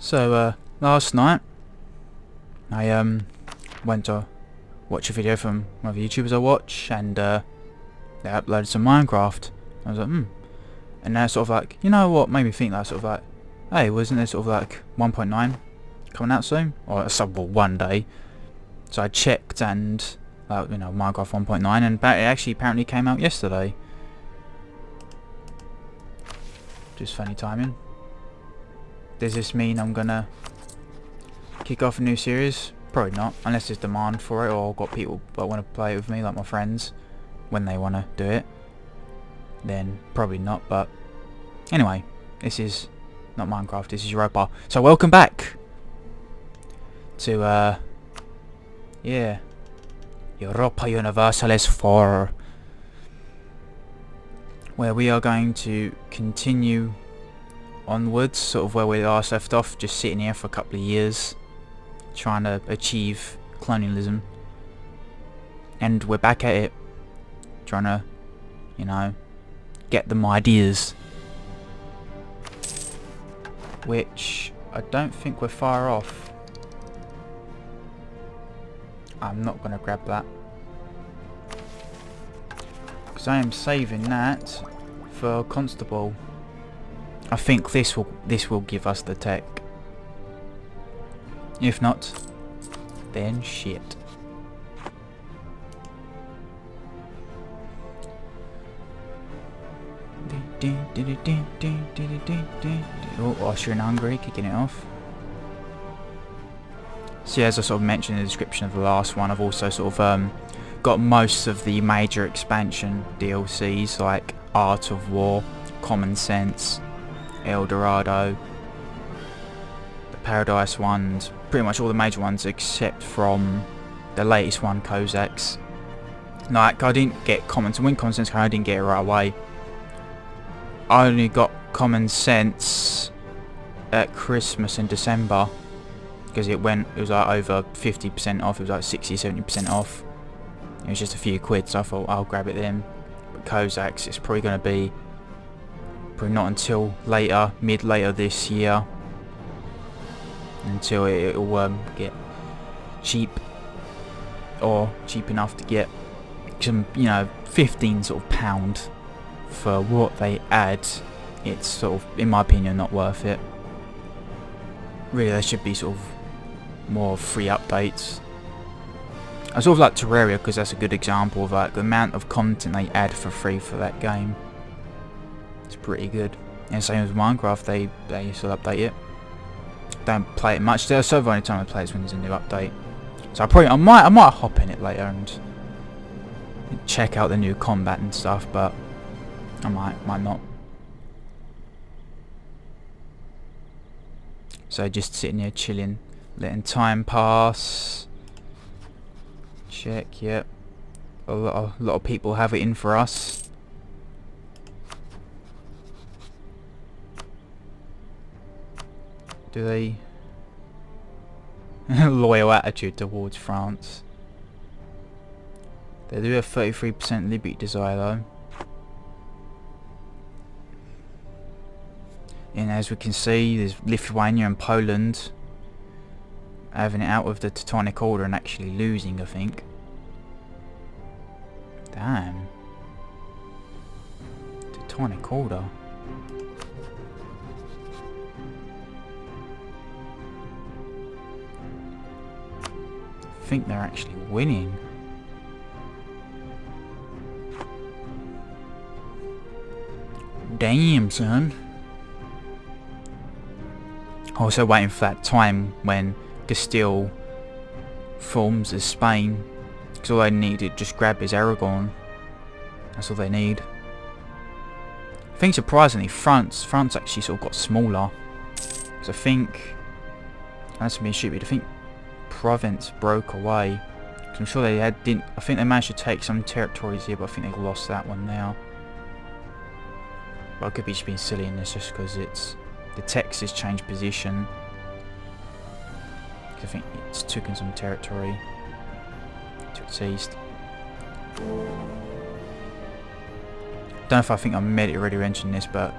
So last night I went to watch a video from one of the YouTubers I watch, and they uploaded some Minecraft. I was like, and they're sort of like, you know what made me think that, sort of like, hey, wasn't there sort of like 1.9 coming out soon, or well, one day? So I checked, and Minecraft 1.9, and it actually apparently came out yesterday. Just funny timing. Does this mean I'm gonna kick off a new series? Probably not, unless there's demand for it, or I've got people that want to play it with me, like my friends, when they want to do it. Then probably not. But anyway, this is not Minecraft, this is Europa. So welcome back to Europa Universalis 4, where we are going to continue onwards, sort of where we last left off, just sitting here for a couple of years trying to achieve colonialism, and we're back at it, trying to, get them ideas, which I don't think we're far off. I'm not going to grab that because I am saving that for Constable. I think this will give us the tech. If not, then shit. Oh, Austria and Hungary kicking it off. So yeah, as I sort of mentioned in the description of the last one, I've also sort of got most of the major expansion DLCs like Art of War, Common Sense, El Dorado, the Paradise ones, pretty much all the major ones except from the latest one, Cossacks. Like, I didn't get Common Sense, I didn't get it right away. I only got Common Sense at Christmas in December, because it was like over 50% off, it was like 60-70% off. It was just a few quid, so I thought I'll grab it then. But Cossacks, it's probably going to be probably not until later this year, until it'll get cheap, or cheap enough to get some, 15 sort of pound for what they add. It's sort of, in my opinion, not worth it. Really, there should be sort of more free updates. I sort of like Terraria because that's a good example of like the amount of content they add for free for that game. It's pretty good. And same as Minecraft, they still update it. Don't play it much. The only time I play is when there's a new update. So I might hop in it later and check out the new combat and stuff, but I might not. So just sitting here chilling, letting time pass. Check, yep. A lot of people have it in for us. Do they? Loyal attitude towards France. They do have 33% liberty desire though. And as we can see, there's Lithuania and Poland having it out with the Teutonic Order and actually losing, I think. Damn. Teutonic Order. I think they're actually winning. Damn, son. Also waiting for that time when Castille forms as Spain, because all they need to just grab is Aragon. That's all they need. I think surprisingly France actually sort of got smaller, because I think, that's being stupid, I think Provence broke away. I'm sure they I think they managed to take some territories here, but I think they've lost that one now. But I could be just being silly in this just because the text has changed position. I think it's taken some territory to its east. Don't know if I think I already mentioned this, but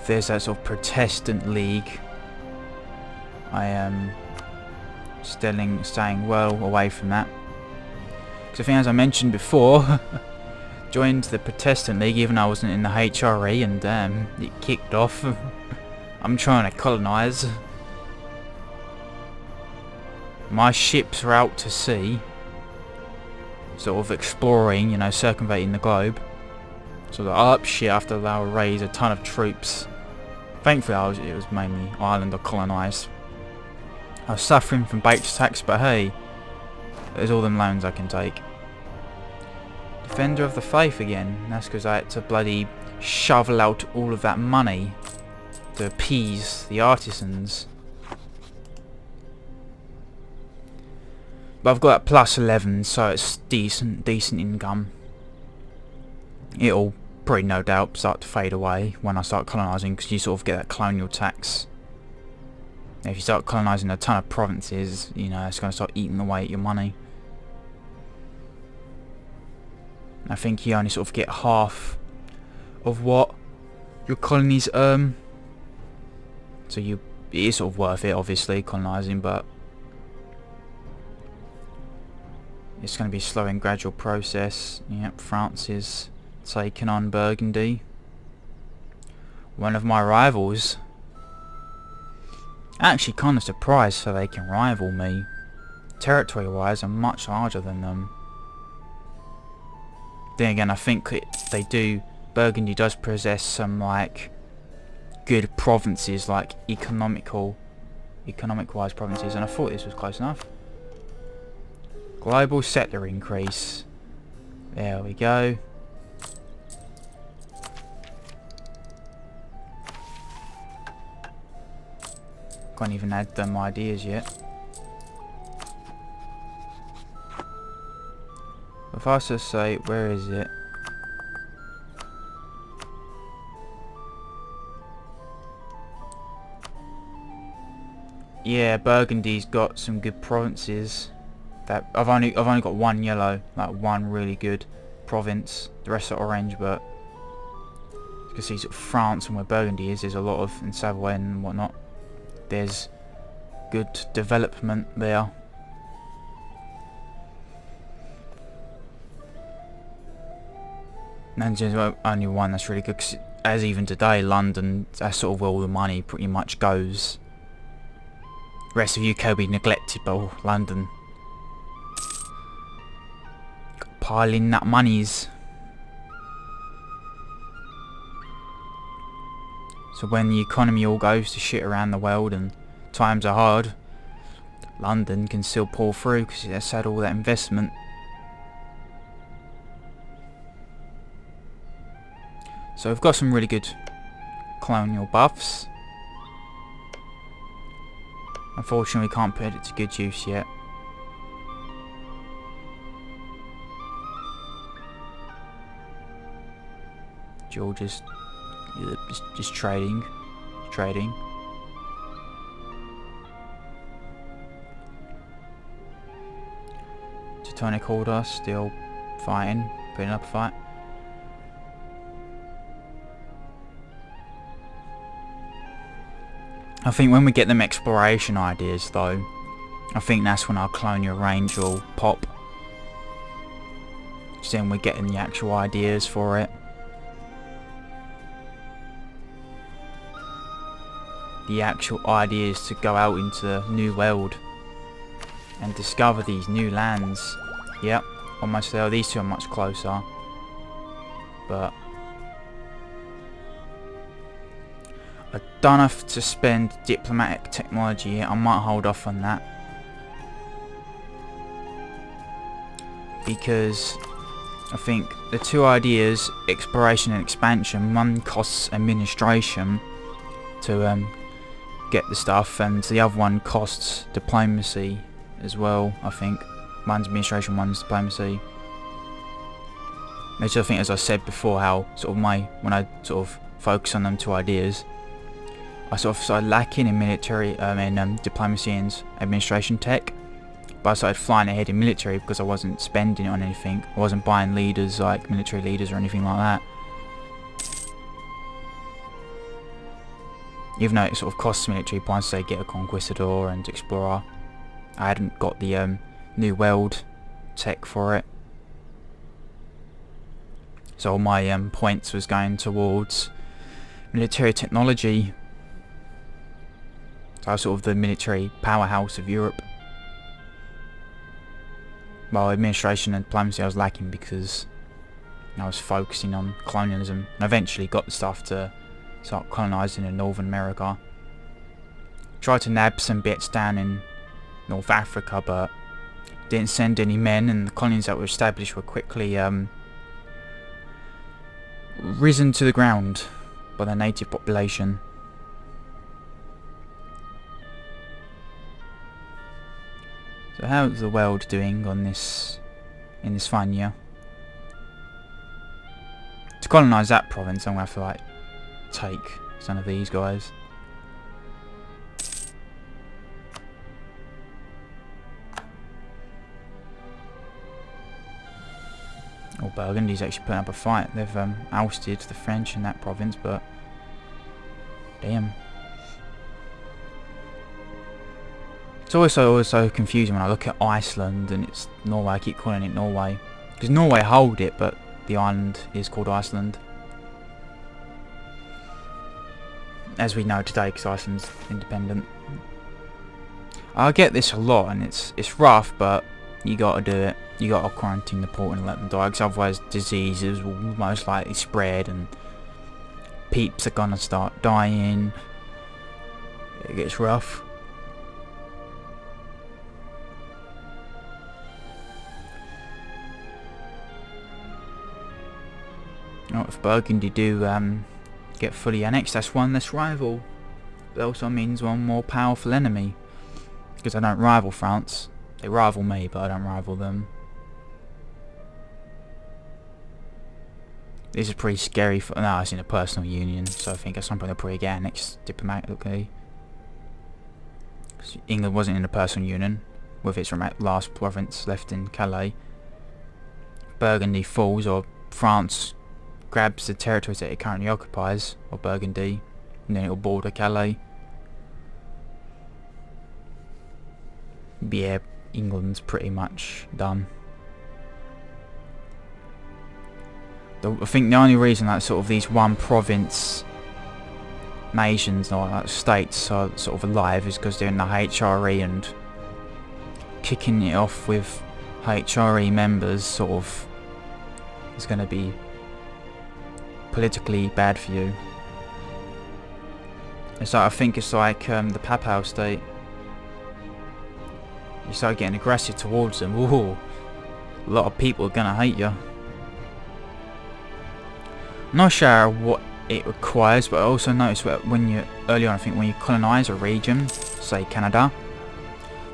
there's that sort of Protestant League I am staying well away from that. Because I think, as I mentioned before, joined the Protestant League even though I wasn't in the HRE, and it kicked off. I'm trying to colonise. My ships are out to sea, sort of exploring, you know, circumventing the globe. So the up shit after that, I'll raise a ton of troops. Thankfully, it was mainly Ireland or colonised. I was suffering from bait attacks, but hey, there's all them loans I can take. Defender of the Faith again. That's because I had to bloody shovel out all of that money to appease the artisans. But I've got a plus 11, so it's decent income. It'll pretty no doubt start to fade away when I start colonising, because you sort of get that colonial tax. If you start colonising a ton of provinces, you know, it's going to start eating away at your money. I think you only sort of get half of what your colonies earn. So it is sort of worth it, obviously, colonising, but it's going to be a slow and gradual process. Yep, France is taking on Burgundy. One of my rivals. Actually kind of surprised how they can rival me. Territory wise, I'm much larger than them. Then again, I think Burgundy does possess some like good provinces, like economic wise provinces, and I thought this was close enough. Global settler increase. There we go. Can't even add them ideas yet. If I was to say, where is it? Yeah, Burgundy's got some good provinces. That I've only got one yellow, like one really good province. The rest are orange, but you can see sort of France and where Burgundy is. There's a lot of, in Savoy and whatnot. There's good development there. And there's only one that's really good, 'cause as even today, London, that's sort of where all the money pretty much goes. The rest of UK will be neglected, but London, piling that monies. So when the economy all goes to shit around the world and times are hard, London can still pull through because it's had all that investment. So we've got some really good colonial buffs. Unfortunately, we can't put it to good use yet. Georgia's just trading. Teutonic Order still fighting, putting up a fight. I think when we get them exploration ideas though, I think that's when our colonial range will pop. Just then we're getting the actual ideas for it. The actual ideas to go out into the new world and discover these new lands. Yep, almost there. These two are much closer, but I don't have to spend diplomatic technology yet. I might hold off on that because I think the two ideas, exploration and expansion, one costs administration to get the stuff, and the other one costs diplomacy as well. I think one's administration, one's diplomacy. Which I think, as I said before, how sort of when I sort of focus on them two ideas, I sort of started lacking in military, diplomacy and administration tech. But I started flying ahead in military because I wasn't spending it on anything. I wasn't buying leaders, like military leaders or anything like that. Even though it sort of costs military points, say get a conquistador and explorer. I hadn't got the New World tech for it. So all my points was going towards military technology. So I was sort of the military powerhouse of Europe. While administration and diplomacy I was lacking because I was focusing on colonialism. And eventually got the stuff to start colonising in Northern America. Tried to nab some bits down in North Africa, but didn't send any men, and the colonies that were established were quickly risen to the ground by the native population. So how's the world doing on this in this fine year? To colonise that province, I'm gonna have to like take some of these guys. Oh, Burgundy's actually putting up a fight. They've ousted the French in that province, but damn. It's also confusing when I look at Iceland and it's Norway. I keep calling it Norway because Norway hold it, but the island is called Iceland, as we know today, because Iceland's independent. I get this a lot, and it's rough, but you gotta do it. You gotta quarantine the port and let them die, because otherwise diseases will most likely spread and peeps are gonna start dying. It gets rough. Not if Burgundy do get fully annexed, that's one less rival. But also means one more powerful enemy. Because I don't rival France. They rival me, but I don't rival them. This is pretty scary for... No, it's in a personal union, so I think at some point they'll probably get annexed diplomatically. England wasn't in a personal union with its last province left in Calais. Burgundy falls, or France grabs the territories that it currently occupies, or Burgundy, and then it'll border Calais. Yeah, England's pretty much done. I think the only reason that sort of these one province nations or like states are sort of alive is because they're in the HRE, and kicking it off with HRE members sort of is going to be politically bad for you. It's like, I think it's like the Papal state. You start getting aggressive towards them. Ooh, a lot of people are going to hate you. I'm not sure what it requires, but I also noticed that when you early on, I think when you colonise a region, say Canada,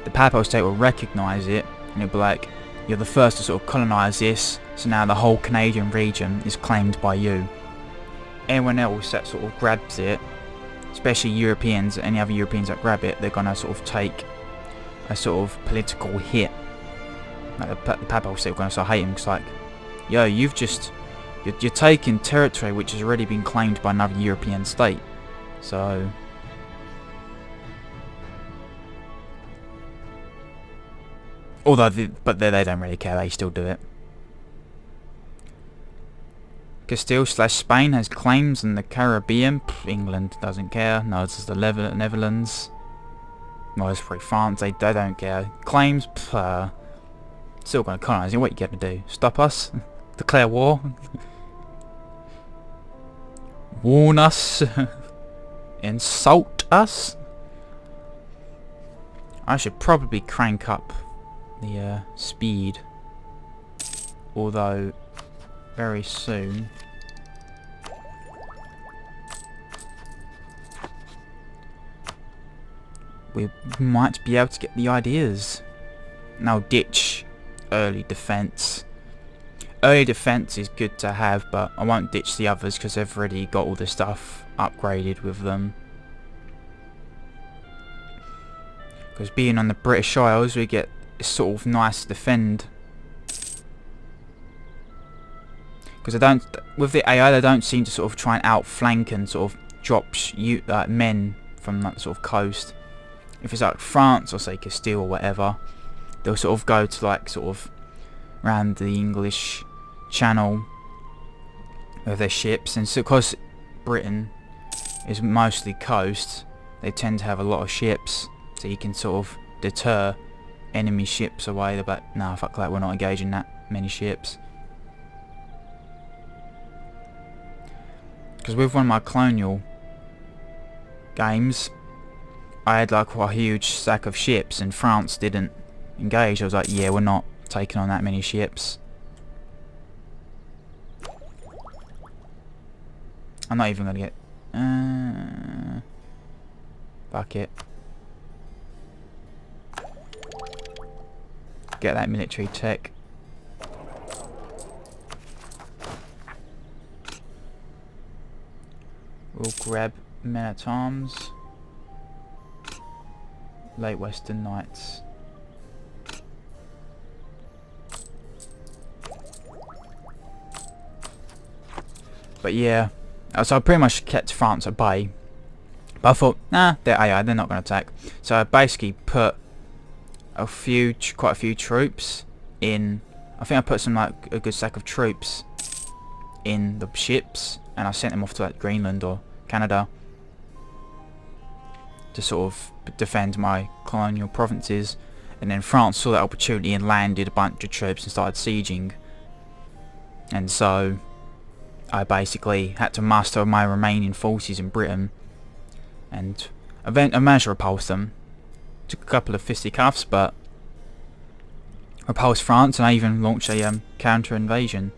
the Papal state will recognise it and it'll be like, you're the first to sort of colonise this, so now the whole Canadian region is claimed by you. Anyone else that sort of grabs it, especially Europeans, any other Europeans that grab it, they're gonna sort of take a sort of political hit. Like the Papal state are gonna start hating, because like, yo, you've just you're taking territory which has already been claimed by another European state. So although but they don't really care, they still do it. Castille/Spain has claims in the Caribbean. England doesn't care. No, it's the Netherlands. No, it's probably France. They don't care. Claims. Still going to colonise. What you going to do? Stop us? Declare war? Warn us? Insult us? I should probably crank up the speed. Although very soon we might be able to get the ideas. Now ditch early defense. Early defense is good to have, but I won't ditch the others because they've already got all the stuff upgraded with them. Because being on the British Isles, we get sort of nice to defend. Because they don't, with the AI, they don't seem to sort of try and outflank and sort of drops men from that sort of coast. If it's like France or say Castille or whatever, they'll sort of go to like sort of around the English Channel with their ships, and so because Britain is mostly coast, they tend to have a lot of ships, so you can sort of deter enemy ships away. They're like, nah, fuck that, we're not engaging that many ships. Because with one of my colonial games, I had like quite a huge stack of ships and France didn't engage. I was like, yeah, we're not taking on that many ships. I'm not even going to get... fuck it. Get that military tech. We'll grab men-at-arms. Late Western Knights. But yeah, so I pretty much kept France at bay. But I thought, nah, they're AI, they're not going to attack. So I basically put quite a few troops in. I think I put some like a good stack of troops in the ships, and I sent them off to like Greenland or Canada to sort of defend my colonial provinces. And then France saw that opportunity and landed a bunch of troops and started sieging. And so I basically had to muster my remaining forces in Britain, and I managed to repulse them. Took a couple of fisticuffs, but repulsed France, and I even launched a counter invasion.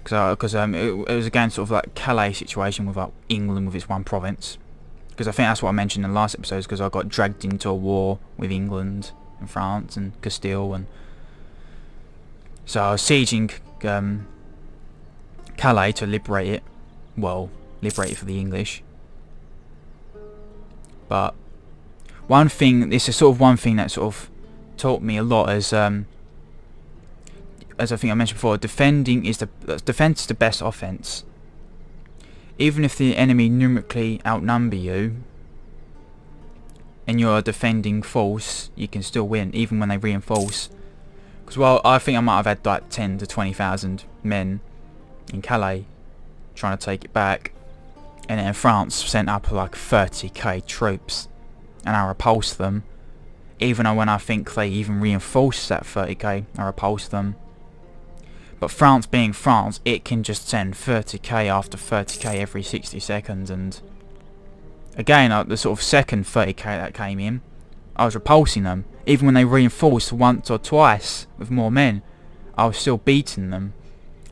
Because it was again sort of like Calais situation with like England with its one province. Because I think that's what I mentioned in the last episode, because I got dragged into a war with England and France and Castille, and so I was sieging Calais to liberate it. Well, liberate it for the English. But one thing, this is sort of one thing that sort of taught me a lot, as I think I mentioned before, defense is the best offense. Even if the enemy numerically outnumber you and you're a defending force, you can still win, even when they reinforce. Because, well, I think I might have had like 10 to 20,000 men in Calais trying to take it back, and then France sent up like 30k troops, and I repulsed them. Even though when I think they even reinforced that 30k, I repulsed them. But France being France, it can just send 30k after 30k every 60 seconds, and again, the sort of second 30k that came in, I was repulsing them. Even when they reinforced once or twice with more men, I was still beating them.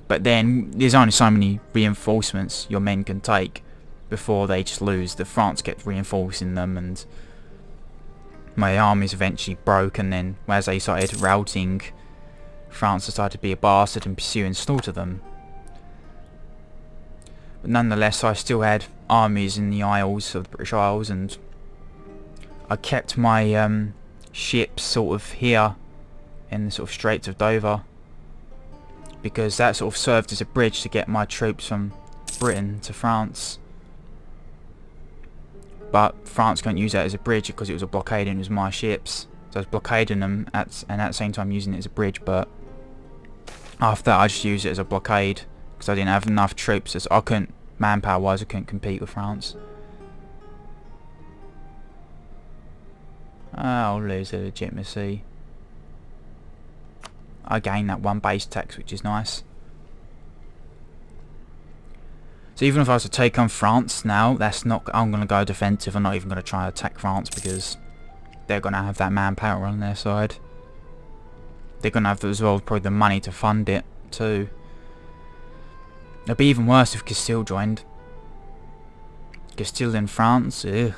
But then, there's only so many reinforcements your men can take before they just lose. The France kept reinforcing them, and my armies eventually broke, and then as they started routing, France decided to be a bastard and pursue and slaughter them. But nonetheless, I still had armies in the Isles of the British Isles, and I kept my ships sort of here in the sort of Straits of Dover, because that sort of served as a bridge to get my troops from Britain to France. But France couldn't use that as a bridge because it was a blockade and it was my ships. So I was blockading them and at the same time using it as a bridge, but after that I just used it as a blockade because I didn't have enough troops. I couldn't, manpower wise, I couldn't compete with France. I'll lose the legitimacy. I gained that one base tax, which is nice. So even if I was to take on France now, that's not. I'm going to go defensive. I'm not even going to try to attack France because they're going to have that manpower on their side. They're going to have as well probably the money to fund it too. It'd be even worse if Castille joined. Castille in France, ugh.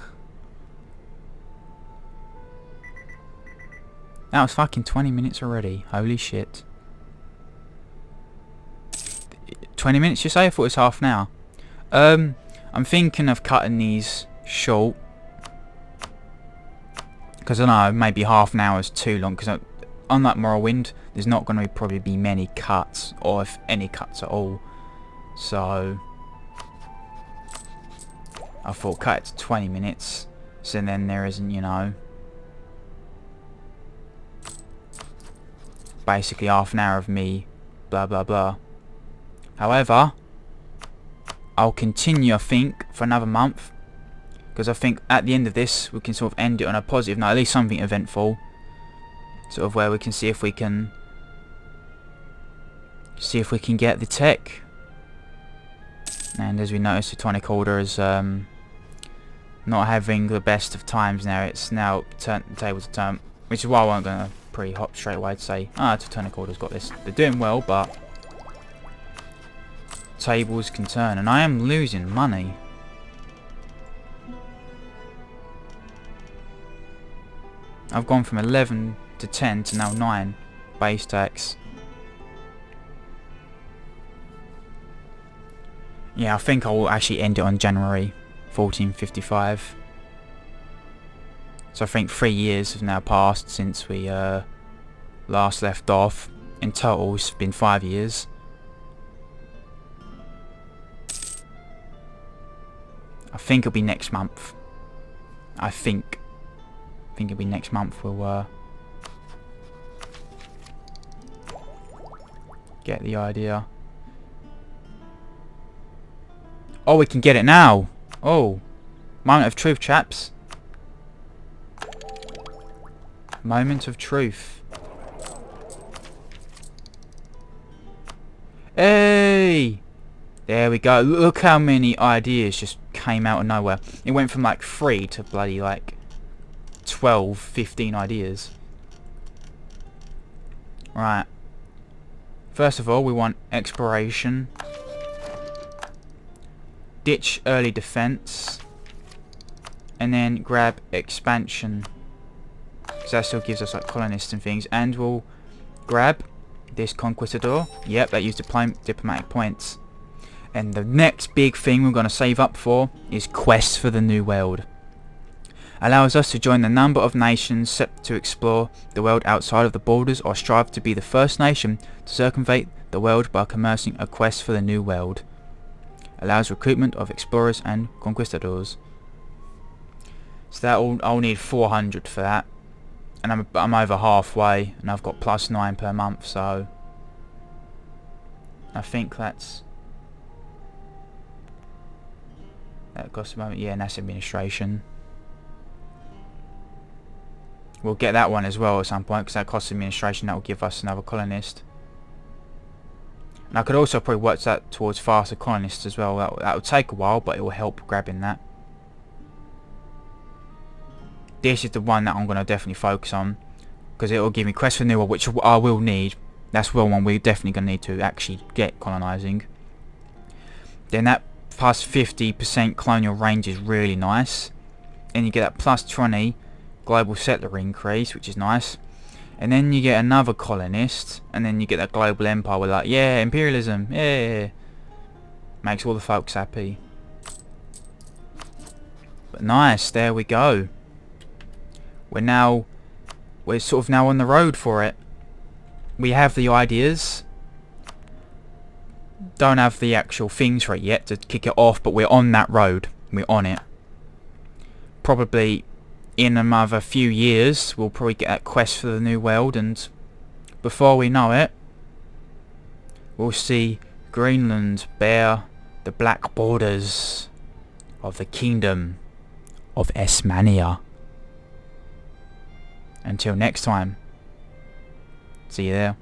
That was fucking 20 minutes already. Holy shit. 20 minutes you say? I thought it was half an hour. I'm thinking of cutting these short. Because I don't know, maybe half an hour is too long. Because unlike Morrowind, there's not going to probably be many cuts. Or if any cuts at all. So I thought cut it to 20 minutes, so then there isn't, you know, basically half an hour of me blah blah blah. However, I'll continue, I think, for another month, because I think at the end of this we can sort of end it on a positive note, at least something eventful, sort of where we can see if we can get the tech. And as we notice, the tonic order is not having the best of times now. It's now turned the table to turn, which is why I wasn't going to pre-hop straight away to say, the tonic order's got this. They're doing well, but tables can turn, and I am losing money. I've gone from 11 to 10 to now 9 base tax. Yeah, I think I will actually end it on January 1455. So I think 3 years have now passed since we last left off. In total it's been 5 years. I think it'll be next month. I think it'll be next month we'll get the idea. Oh, we can get it now. Oh, moment of truth, chaps. Moment of truth. Hey! There we go. Look how many ideas just came out of nowhere. It went from like 3 to bloody like 12, 15 ideas. Right. First of all, we want exploration. Ditch early defense. And then grab expansion. Because that still gives us like colonists and things. And we'll grab this conquistador. Yep, that used diplomatic points. And the next big thing we're going to save up for is Quest for the New World. Allows us to join the number of nations set to explore the world outside of the borders, or strive to be the first nation to circumvent the world by commencing a quest for the New World. Allows recruitment of explorers and conquistadors. So that I'll need 400 for that. And I'm over halfway, and I've got +9 per month, so I think that costs a moment. Yeah, and that's administration. We'll get that one as well at some point, because that costs administration. That will give us another colonist. And I could also probably work that towards faster colonists as well. That will take a while, but it will help grabbing that. This is the one that I'm going to definitely focus on, because it will give me Quest for the New World, which I will need. That's the one we're definitely going to need to actually get colonising. Then that plus 50% colonial range is really nice. And you get that plus 20 global settler increase, which is nice. And then you get another colonist, and then you get that global empire with like, yeah, imperialism, yeah. Makes all the folks happy. But nice, there we go. We're sort of now on the road for it. We have the ideas. Don't have the actual things for it yet to kick it off, but we're on that road. We're on it. Probably in another few years we'll probably get that Quest for the New World, and before we know it we'll see Greenland bear the black borders of the kingdom of Esmania. Until next time, see you there.